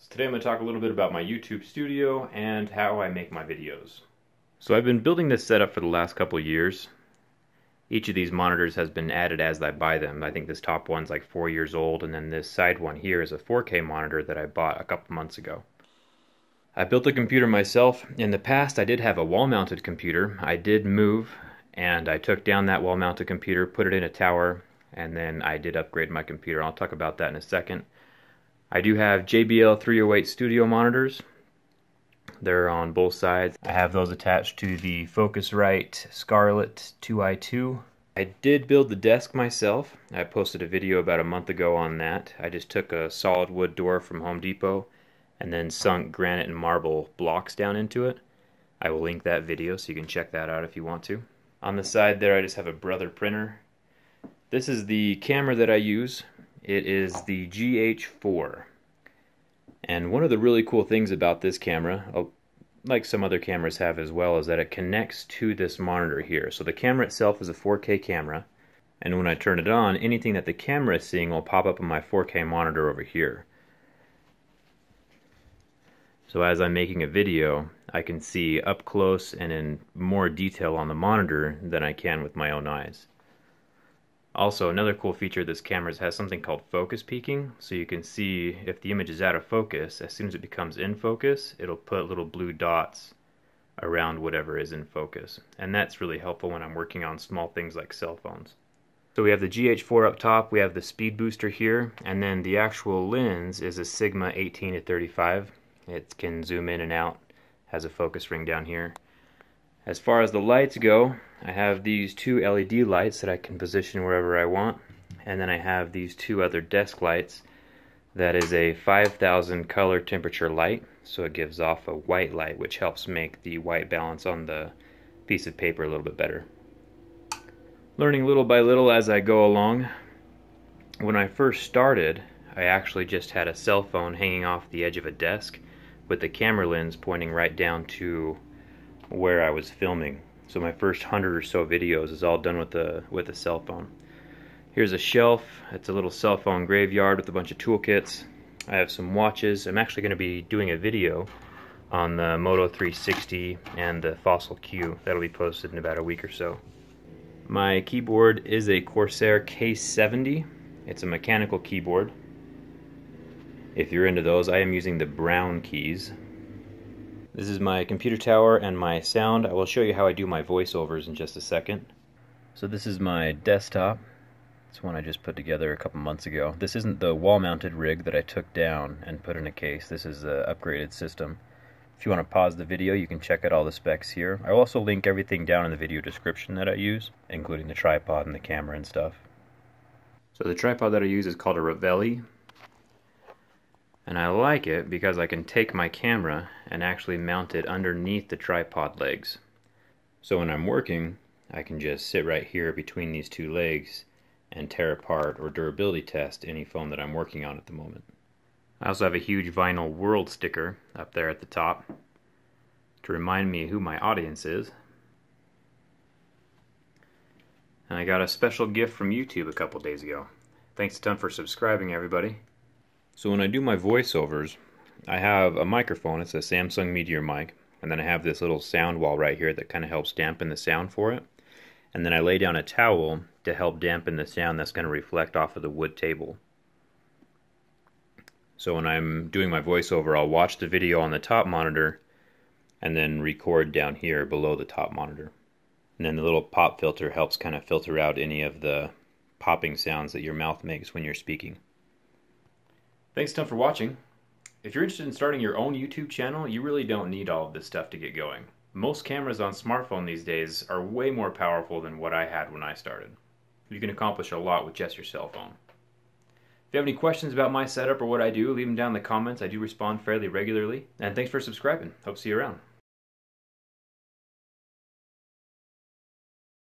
So today I'm going to talk a little bit about my YouTube studio and how I make my videos. So I've been building this setup for the last couple of years. Each of these monitors has been added as I buy them. I think this top one's like 4 years old, and then this side one here is a 4K monitor that I bought a couple months ago. I built a computer myself. In the past I did have a wall-mounted computer. I did move and I took down that wall-mounted computer, put it in a tower, and then I did upgrade my computer. I'll talk about that in a second. I do have JBL 308 studio monitors. They're on both sides. I have those attached to the Focusrite Scarlett 2i2. I did build the desk myself. I posted a video about a month ago on that. I just took a solid wood door from Home Depot and then sunk granite and marble blocks down into it. I will link that video so you can check that out if you want to. On the side there I just have a Brother printer. This is the camera that I use. It is the GH4. And one of the really cool things about this camera, like some other cameras have as well, is that it connects to this monitor here. So the camera itself is a 4K camera, and when I turn it on, anything that the camera is seeing will pop up on my 4K monitor over here. So as I'm making a video, I can see up close and in more detail on the monitor than I can with my own eyes. Also, another cool feature of this camera has something called focus peaking, so you can see if the image is out of focus. As soon as it becomes in focus, it'll put little blue dots around whatever is in focus, and that's really helpful when I'm working on small things like cell phones. So we have the GH4 up top, we have the speed booster here, and then the actual lens is a Sigma 18-35. It can zoom in and out, has a focus ring down here. As far as the lights go, I have these two LED lights that I can position wherever I want, and then I have these two other desk lights. That is a 5000 color temperature light, so it gives off a white light, which helps make the white balance on the piece of paper a little bit better. Learning little by little as I go along. When I first started, I actually just had a cell phone hanging off the edge of a desk with the camera lens pointing right down to where I was filming. So my first 100 or so videos is all done with a cell phone. Here's a shelf. It's a little cell phone graveyard with a bunch of toolkits. I have some watches. I'm actually going to be doing a video on the Moto 360 and the Fossil Q. That'll be posted in about a week or so. My keyboard is a Corsair K70. It's a mechanical keyboard. If you're into those, I am using the brown keys. This is my computer tower and my sound. I will show you how I do my voiceovers in just a second. So this is my desktop. It's one I just put together a couple months ago. This isn't the wall-mounted rig that I took down and put in a case. This is the upgraded system. If you want to pause the video, you can check out all the specs here. I will also link everything down in the video description that I use, including the tripod and the camera and stuff. So the tripod that I use is called a Ravelli. And I like it because I can take my camera and actually mount it underneath the tripod legs. So when I'm working, I can just sit right here between these two legs and tear apart or durability test any phone that I'm working on at the moment. I also have a huge vinyl world sticker up there at the top to remind me who my audience is. And I got a special gift from YouTube a couple days ago. Thanks a ton for subscribing, everybody. So when I do my voiceovers, I have a microphone. It's a Samsung Meteor mic, and then I have this little sound wall right here that kind of helps dampen the sound for it. And then I lay down a towel to help dampen the sound that's going to reflect off of the wood table. So when I'm doing my voiceover, I'll watch the video on the top monitor and then record down here below the top monitor. And then the little pop filter helps kind of filter out any of the popping sounds that your mouth makes when you're speaking. Thanks a ton for watching. If you're interested in starting your own YouTube channel, you really don't need all of this stuff to get going. Most cameras on smartphone these days are way more powerful than what I had when I started. You can accomplish a lot with just your cell phone. If you have any questions about my setup or what I do, leave them down in the comments. I do respond fairly regularly. And thanks for subscribing. Hope to see you around.